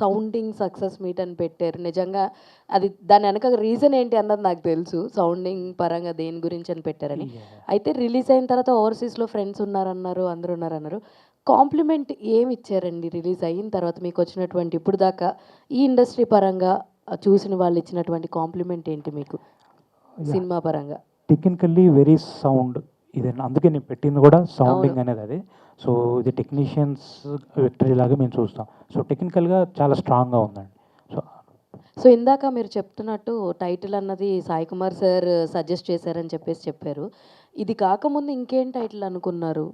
సౌండింగ్ సక్సెస్ మీట్ అని పెట్టారు. నిజంగా అది దాని వెనక రీజన్ ఏంటి అన్నది నాకు తెలుసు, సౌండింగ్ పరంగా దేని గురించి అని పెట్టారని. అయితే రిలీజ్ అయిన తర్వాత ఓవర్సీస్లో ఫ్రెండ్స్ ఉన్నారన్నారు, అందరూ ఉన్నారన్నారు. కాంప్లిమెంట్ ఏమి ఇచ్చారండి రిలీజ్ అయిన తర్వాత మీకు వచ్చినటువంటి, ఇప్పుడు దాకా ఈ ఇండస్ట్రీ పరంగా చూసిన వాళ్ళు ఇచ్చినటువంటి కాంప్లిమెంట్ ఏంటి మీకు సినిమా పరంగా? టెక్నికల్లీ వెరీ సౌండ్, ఇది అందుకే నేను పెట్టింది కూడా సౌండింగ్ అనేది అదే. సో ఇది టెక్నీషియన్స్ విక్టరీ లాగా మేము చూస్తాం. సో టెక్నికల్గా చాలా స్ట్రాంగ్గా ఉందండి. సో సో ఇందాక మీరు చెప్తున్నట్టు టైటిల్ అన్నది సాయి కుమార్ సార్ సజెస్ట్ చేశారని చెప్పారు. ఇది కాకముందు ఇంకేం టైటిల్ అనుకున్నారు?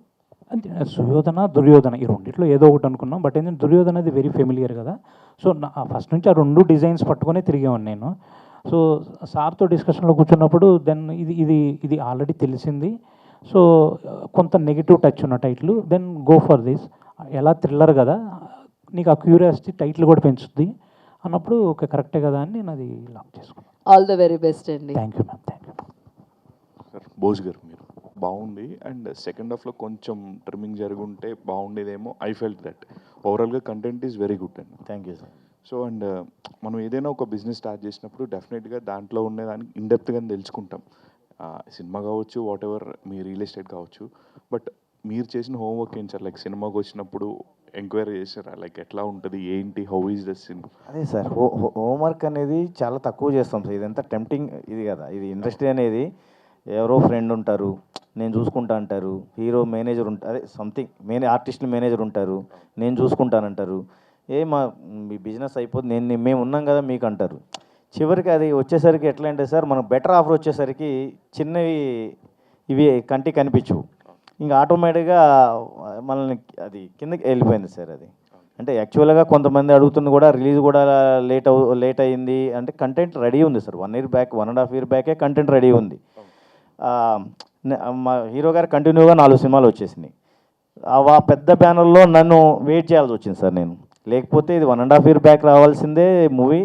అంతే, సుయోధన దుర్యోధన ఈ రెండిట్లో ఏదో ఒకటి అనుకున్నాం. బట్ ఏంటంటే దుర్యోధన అది వెరీ ఫెమిలియర్ కదా. సో ఫస్ట్ నుంచి ఆ 2 డిజైన్స్ పట్టుకునే తిరిగేవాడిని నేను. సో సార్తో డిస్కషన్లో కూర్చున్నప్పుడు దెన్ ఇది ఆల్రెడీ తెలిసింది. సో కొంత నెగిటివ్ టచ్ ఉన్న title, then go for this. ఎలా థ్రిల్లర్ కదా, నీకు ఆ క్యూరియాసిటీ టైటిల్ కూడా పెంచుతుంది అన్నప్పుడు ఓకే కరెక్టే కదా అని నేను అది లాక్ చేసుకున్నాను. ఆల్ ద వెరీ బెస్ట్ అండి. Thank you ma'am, thank you. Sir Bose garu మీరు బాగుంది, అండ్ సెకండ్ హాఫ్లో కొంచెం ట్రిమ్మింగ్ జరుగుంటే బాగుండేదేమో. ఐ ఫెల్ట్ దట్ ఓవరాల్గా కంటెంట్ ఈజ్ వెరీ గుడ్ అండి. Thank you sir. So and మనం ఏదైనా ఒక బిజినెస్ స్టార్ట్ చేసినప్పుడు డెఫినెట్గా దాంట్లో ఉండేదానికి ఇన్డెప్త్గా తెలుసుకుంటాం. సినిమా కావచ్చు, what ever, me real estate కావచ్చు. బట్ మీరు చేసిన హోంవర్క్ ఏంటి సార్? లైక్ సినిమాకి వచ్చినప్పుడు ఎంక్వైరీ చేశారా? లైక్ ఎట్లా ఉంటుంది, ఏంటి, హౌ ఈజ్ ద సినిమా? అదే సార్, హోంవర్క్ అనేది చాలా తక్కువ చేస్తాం సార్. ఇదంతా టెంప్టింగ్ ఇది కదా. ఇది ఇండస్ట్రీ అనేది ఎవరో ఫ్రెండ్ ఉంటారు, నేను చూసుకుంటా అంటారు. హీరో మేనేజర్ ఉంటారు, అదే సంథింగ్ ఆర్టిస్టులు మేనేజర్ ఉంటారు, నేను చూసుకుంటానంటారు. మీ బిజినెస్ అయిపోతుంది, మేము ఉన్నాం కదా మీకు అంటారు. చివరికి అది వచ్చేసరికి ఎట్లా అంటే సార్, మనకు బెటర్ ఆఫర్ వచ్చేసరికి చిన్నవి ఇవి కంటికి కనిపించవు. ఇంకా ఆటోమేటిక్గా మనల్ని అది కిందకి వెళ్ళిపోయింది సార్. అది అంటే యాక్చువల్గా కొంతమంది అడుగుతుంది కూడా, రిలీజ్ కూడా లేట్ అయ్యింది అంటే కంటెంట్ రెడీ ఉంది సార్. 1 year బ్యాక్, 1.5 year బ్యాకే కంటెంట్ రెడీ ఉంది. మా హీరో గారు కంటిన్యూగా 4 సినిమాలు వచ్చేసినాయి. ఆ పెద్ద బ్యానర్లో నన్ను వెయిట్ చేయాల్సి వచ్చింది సార్ నేను. లేకపోతే ఇది 1.5 year బ్యాక్ రావాల్సిందే మూవీ,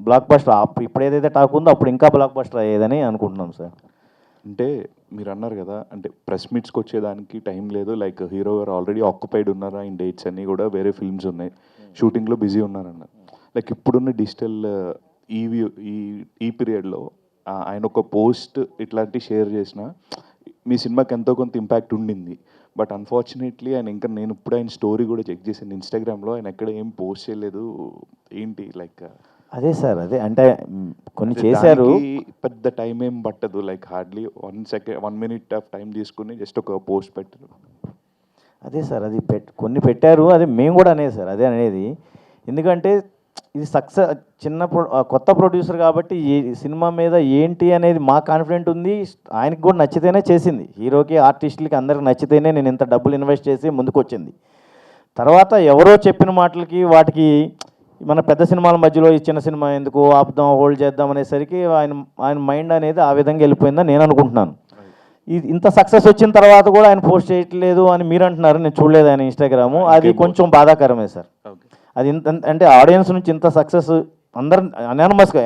బ్లాక్ బస్టర్. ఇప్పుడు ఏదైతే టాక్ ఉందో అప్పుడు ఇంకా బ్లాక్ బస్టర్ అయ్యేదని అనుకుంటున్నాం సార్. అంటే మీరు అన్నారు కదా, అంటే ప్రెస్ మీట్స్కి వచ్చేదానికి టైం లేదు. లైక్ హీరో గారు ఆల్రెడీ ఆక్యుపైడ్ ఉన్నారు, ఆయన డేట్స్ అన్నీ కూడా వేరే ఫిల్మ్స్ ఉన్నాయి, షూటింగ్లో బిజీ ఉన్నారన్నారు. లైక్ ఇప్పుడున్న డిజిటల్ ఈ పీరియడ్లో ఆయన ఒక పోస్ట్ ఇట్లాంటి షేర్ చేసిన మీ సినిమాకి ఎంతో కొంత ఇంపాక్ట్ ఉండింది. బట్ అన్ఫార్చునేట్లీ నేను ఇప్పుడు ఆయన స్టోరీ కూడా చెక్ చేశాను ఇన్స్టాగ్రామ్లో, ఆయన ఎక్కడ ఏం పోస్ట్ చేయలేదు. ఏంటి లైక్? అదే సార్, అదే అంటే కొన్ని చేశారు, పెద్ద టైం ఏం పట్టదు. Like hardly 1 minute of time తీసుకుని జస్ట్ ఒక పోస్ట్ పెట్టారు. అదే సార్, అది కొన్ని పెట్టారు. అది మేము కూడా అనేది సార్, అదే అనేది. ఎందుకంటే ఇది సక్సెస్, కొత్త ప్రొడ్యూసర్ కాబట్టి ఈ సినిమా మీద ఏంటి అనేది మా కాన్ఫిడెంట్ ఉంది. ఆయనకి కూడా నచ్చితేనే చేసింది, హీరోకి, ఆర్టిస్టులకి, అందరికి నచ్చితేనే నేను ఇంత డబ్బులు ఇన్వెస్ట్ చేసి ముందుకు వచ్చింది. తర్వాత ఎవరో చెప్పిన మాటలకి వాటికి మన పెద్ద సినిమాల మధ్యలో ఈ చిన్న సినిమా ఎందుకు ఆపుదాం, హోల్డ్ చేద్దాం అనేసరికి ఆయన మైండ్ అనేది ఆ విధంగా వెళ్ళిపోయిందని నేను అనుకుంటున్నాను. ఇంత సక్సెస్ వచ్చిన తర్వాత కూడా ఆయన పోస్ట్ చేయట్లేదు అని మీరు అంటున్నారు, నేను చూడలేదు ఆయన ఇన్స్టాగ్రాము. అది కొంచెం బాధాకరమే సార్. అది అంటే ఆడియన్స్ నుంచి ఇంత సక్సెస్ అందరు అనానమస్గా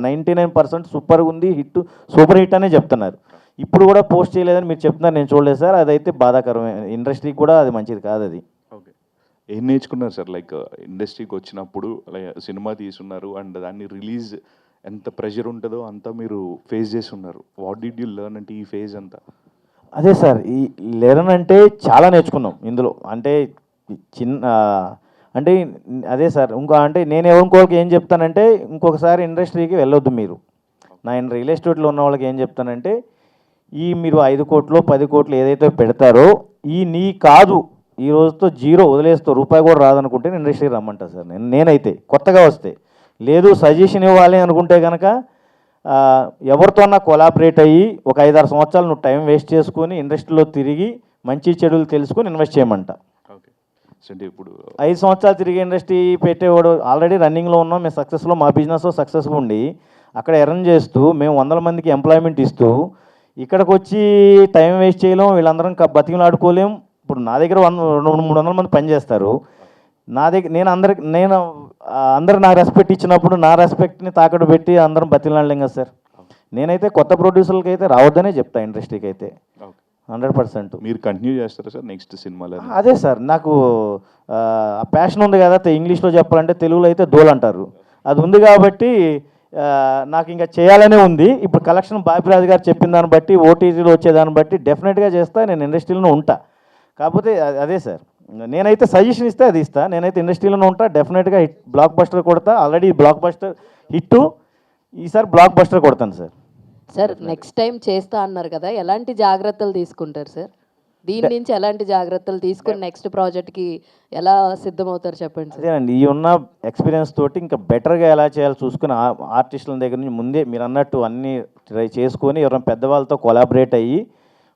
99% సూపర్గా ఉంది, సూపర్ హిట్ అనే చెప్తున్నారు. ఇప్పుడు కూడా పోస్ట్ చేయలేదని మీరు చెప్తున్నారు, నేను చూడలేదు సార్. అదైతే బాధాకరమే, ఇండస్ట్రీకి కూడా అది మంచిది కాదు. అది ఏం నేర్చుకున్నారు సార్? లైక్ ఇండస్ట్రీకి వచ్చినప్పుడు సినిమా తీసున్నారు అండ్ దాన్ని రిలీజ్ ఎంత ప్రెషర్ ఉంటుందో అంతా మీరు ఫేస్ చేసి ఉన్నారు. వాట్ డిడ్ యూ లెర్న్ అంటే ఈ ఫేజ్ అంతా? అదే సార్, ఈ లెర్న్ అంటే చాలా నేర్చుకున్నాం ఇందులో. అంటే అంటే అదే సార్, అంటే నేను ఇంకొకరికి ఏం చెప్తానంటే, ఇంకొకసారి ఇండస్ట్రీకి వెళ్ళొద్దు మీరు. నా రియల్ ఎస్టేట్లో ఉన్న వాళ్ళకి ఏం చెప్తానంటే, మీరు 5 కోట్లు 10 కోట్లు ఏదైతే పెడతారో నీ కాదు, ఈ రోజుతో 0 వదిలేస్తూ రూపాయి కూడా రాదనుకుంటే ఇండస్ట్రీకి రమ్మంటా సార్. నేనైతే కొత్తగా వస్తే లేదు, సజెషన్ ఇవ్వాలి అనుకుంటే కనుక ఎవరితోన్నా కొలాబరేట్ అయ్యి ఒక 5-6 సంవత్సరాలు నువ్వు టైం వేస్ట్ చేసుకొని ఇండస్ట్రీలో తిరిగి మంచి చెడులు తెలుసుకొని ఇన్వెస్ట్ చేయమంట. అంటే ఇప్పుడు 5 సంవత్సరాలు తిరిగి ఇండస్ట్రీ పెట్టేవాడు, ఆల్రెడీ రన్నింగ్లో ఉన్నాం మేము, సక్సెస్లో మా బిజినెస్ సక్సెస్గా ఉండి అక్కడ ఎర్న్ చేస్తూ మేము 100 మందికి ఎంప్లాయ్మెంట్ ఇస్తూ ఇక్కడికి వచ్చి టైం వేస్ట్ చేయలేం, వీళ్ళందరం బతికిలాడుకోలేం. ఇప్పుడు నా దగ్గర 200-300 మంది పనిచేస్తారు. నా దగ్గర నేను అందరు నాకు రెస్పెక్ట్ ఇచ్చినప్పుడు నా రెస్పెక్ట్ని తాకట్టు పెట్టి అందరం బతికిలాడలేం కదా సార్. నేనైతే కొత్త ప్రొడ్యూసర్లకి అయితే రావద్దనే చెప్తా, ఇండస్ట్రీకి అయితే 100%. మీరు కంటిన్యూ చేస్తారా సార్ నెక్స్ట్ సినిమాలో? అదే సార్, నాకు ప్యాషన్ ఉంది కదా, ఇంగ్లీష్లో చెప్పాలంటే తెలుగులో అయితే దోల్ అంటారు, అది ఉంది కాబట్టి నాకు ఇంకా చేయాలనే ఉంది. ఇప్పుడు కలెక్షన్ బాపిరాజు గారు చెప్పిన దాన్ని బట్టి, ఓటీటీలో వచ్చేదాన్ని బట్టి డెఫినెట్గా చేస్తా, నేను ఇండస్ట్రీలోనే ఉంటా. కాకపోతే అదే సార్, నేనైతే సజెషన్ ఇస్తే అది ఇస్తా. నేనైతే ఇండస్ట్రీలోనే ఉంటా, డెఫినెట్గా బ్లాక్ బస్టర్ కొడతా. ఆల్రెడీ బ్లాక్ బస్టర్ హిట్, ఈసారి బ్లాక్ బస్టర్ కొడతాను సార్. సార్ నెక్స్ట్ టైం చేస్తా అన్నారు కదా, ఎలాంటి జాగ్రత్తలు తీసుకుంటారు సార్? దీని నుంచి ఎలాంటి జాగ్రత్తలు తీసుకుని నెక్స్ట్ ప్రాజెక్ట్కి ఎలా సిద్ధమవుతారు చెప్పండి సార్. అదేనండి, ఈ ఉన్న ఎక్స్పీరియన్స్ తోటి ఇంకా బెటర్గా ఎలా చేయాలో చూసుకుని ఆర్టిస్టుల దగ్గర నుంచి ముందే మీరు అన్నట్టు అన్నీ ట్రై చేసుకొని ఎవరైనా పెద్దవాళ్ళతో కొలాబరేట్ అయ్యి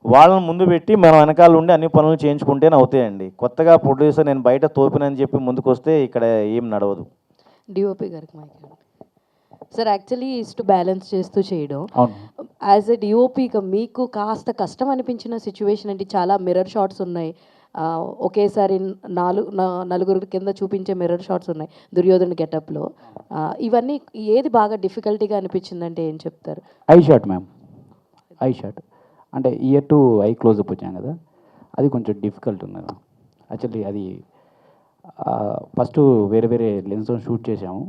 వాళ్ళని ముందు పెట్టి మనం వెనకాల ఉండి అన్ని పనులు చేయించుకుంటేనే అవుతాయండి. కొత్తగా ప్రొడ్యూసర్ నేను బయట తోపినని చెప్పి ముందుకు వస్తే ఇక్కడ ఏం నడవదు. డిఓపి గారికి mic sir. Actually to balance చేస్తూ చేయడం, అవును. యాజ్ ఎ డిఓపిగా మీకు కాస్త కష్టం అనిపించిన సిచ్యువేషన్ ఏంటి? చాలా మిర్రర్ షాట్స్ ఉన్నాయి, ఒకేసారి నలుగురు కింద చూపించే మిర్రర్ షాట్స్ ఉన్నాయి దుర్యోధన గెటప్లో. ఇవన్నీ ఏది బాగా డిఫికల్టీగా అనిపించిందంటే ఏం చెప్తారు? I shot ma'am, I shot అంటే ఇయర్ టు ఐ క్లోజప్ వచ్చాం కదా, అది కొంచెం డిఫికల్ట్ ఉన్నది యాక్చువల్లీ. అది ఫస్ట్ వేరే వేరే లెన్స్తో షూట్ చేసాము,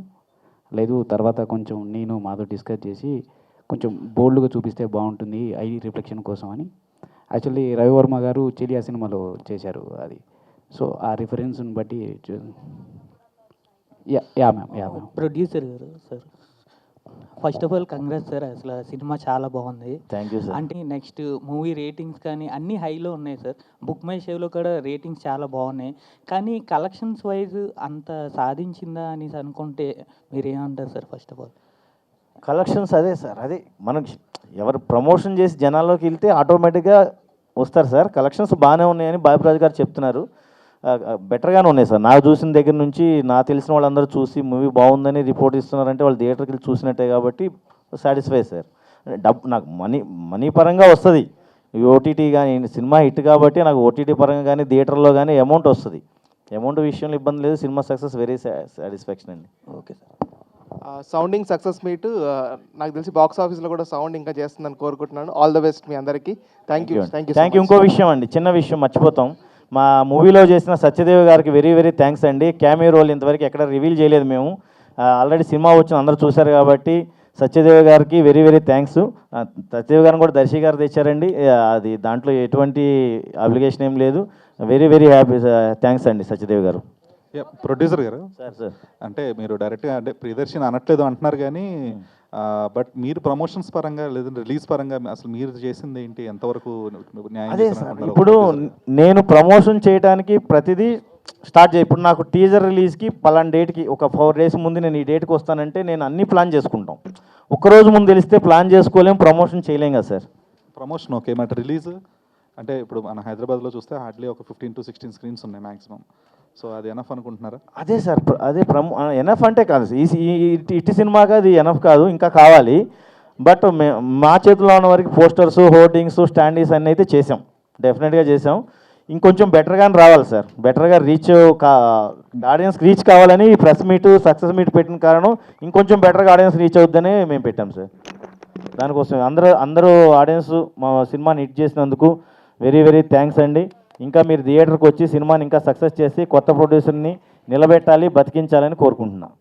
లేదు తర్వాత కొంచెం నేను మాతో డిస్కస్ చేసి కొంచెం బోల్డ్గా చూపిస్తే బాగుంటుంది ఐ రిఫ్లెక్షన్ కోసం అని. యాక్చువల్లీ రవివర్మ గారు చెలియా సినిమాలో చేశారు అది. సో ఆ రిఫరెన్స్ని బట్టి యా మ్యామ్. ప్రొడ్యూసర్ గారు sir, first of all congrats sir, అసలు సినిమా చాలా బాగుంది. Thank you sir. అంటే నెక్స్ట్ మూవీ రేటింగ్స్ కానీ అన్నీ హైలో ఉన్నాయి సార్. బుక్ మై షోలో కూడా రేటింగ్స్ చాలా బాగున్నాయి, కానీ కలెక్షన్స్ వైజ్ అంత సాధించిందా అని అనుకుంటే మీరేమంటారు sir? First of all collections అదే సార్, అదే మనకి ఎవరు ప్రమోషన్ చేసి జనాల్లోకి వెళ్తే ఆటోమేటిక్గా వస్తారు సార్. కలెక్షన్స్ బాగానే ఉన్నాయని బాబురాజు గారు చెప్తున్నారు, బెటర్గానే ఉన్నాయి సార్. నాకు చూసిన దగ్గర నుంచి నాకు తెలిసిన వాళ్ళందరూ చూసి మూవీ బాగుందని రిపోర్ట్ ఇస్తున్నారంటే వాళ్ళు థియేటర్కి వెళ్ళి చూసినట్టే కాబట్టి సాటిస్ఫై సార్. నాకు మనీ పరంగా వస్తుంది, ఓటీటీ కానీ సినిమా హిట్ కాబట్టి నాకు ఓటీటీ పరంగా కానీ థియేటర్లో కానీ అమౌంట్ వస్తుంది. అమౌంట్ విషయంలో ఇబ్బంది లేదు, సినిమా సక్సెస్ వెరీ సాటిస్ఫాక్షన్ అండి. Okay sir. Sounding success meet నాకు తెలిసి బాక్స్ ఆఫీస్లో కూడా సౌండ్ ఇంకా చేస్తుందని కోరుకుంటున్నాను. ఆల్ ద బెస్ట్ మీ అందరికీ. Thank you. Thank you. ఇంకో విషయం అండి, చిన్న విషయం మర్చిపోతాం, మా మూవీలో చేసిన సత్యదేవ్ గారికి వెరీ వెరీ థ్యాంక్స్ అండి. క్యామియో రోల్ ఇంతవరకు ఎక్కడ రివీల్ చేయలేదు మేము, ఆల్రెడీ సినిమా వచ్చిన అందరూ చూశారు కాబట్టి సత్యదేవ్ గారికి వెరీ వెరీ థ్యాంక్స్. సత్యదేవ్ గారిని కూడా దర్శి గారు తెచ్చారండి, అది దాంట్లో ఎటువంటి అప్లికేషన్ ఏం లేదు. వెరీ వెరీ హ్యాపీ, థ్యాంక్స్ అండి సత్యదేవ్ గారు. ప్రొడ్యూసర్ గారు సార్ అంటే మీరు డైరెక్ట్గా అంటే ప్రియదర్శిని అనట్లేదు అంటున్నారు కానీ బట్ మీరు ప్రమోషన్స్ పరంగా లేదంటే రిలీజ్ పరంగా అసలు మీరు చేసింది ఏంటి, ఎంతవరకు అదే సార్. ఇప్పుడు నేను ప్రమోషన్ చేయడానికి ప్రతిదీ స్టార్ట్ చేయి. ఇప్పుడు నాకు టీజర్ రిలీజ్కి పలానా డేట్కి ఒక 4 days ముందు నేను ఈ డేట్కి వస్తానంటే నేను అన్నీ ప్లాన్ చేసుకుంటాం. ఒక్కరోజు ముందు తెలిస్తే ప్లాన్ చేసుకోలేం, ప్రమోషన్ చేయలేం కదా sir. Promotion okay, but release అంటే ఇప్పుడు మన హైదరాబాద్లో చూస్తే హార్డ్లీ ఒక 15 to 16 స్క్రీన్స్ ఉన్నాయి మ్యాక్సిమం. సో అది ఎనఫ్ అనుకుంటున్నారా? అదే సార్, అదే ఎనఫ్ అంటే కాదు, ఇటు సినిమాగా అది ఎనఫ్ కాదు, ఇంకా కావాలి. బట్ మా చేతిలో ఉన్న వరకు పోస్టర్స్, హోర్డింగ్స్, స్టాండీస్ అన్నీ అయితే చేసాం, డెఫినెట్గా చేసాం. ఇంకొంచెం బెటర్గానే రావాలి సార్, బెటర్గా ఆడియన్స్కి రీచ్ కావాలని ప్రెస్ మీట్ సక్సెస్ మీట్ పెట్టిన కారణం ఇంకొంచెం బెటర్గా ఆడియన్స్ రీచ్ అవుద్దని మేము పెట్టాం సార్. దానికోసం అందరూ ఆడియన్స్ మా సినిమాని హిట్ చేసినందుకు వెరీ వెరీ థ్యాంక్స్ అండి. ఇంకా మీరు థియేటర్కి వచ్చి సినిమాని ఇంకా సక్సెస్ చేసి కొత్త ప్రొడ్యూసర్ని నిలబెట్టాలి, బతికించాలని కోరుకుంటున్నాను.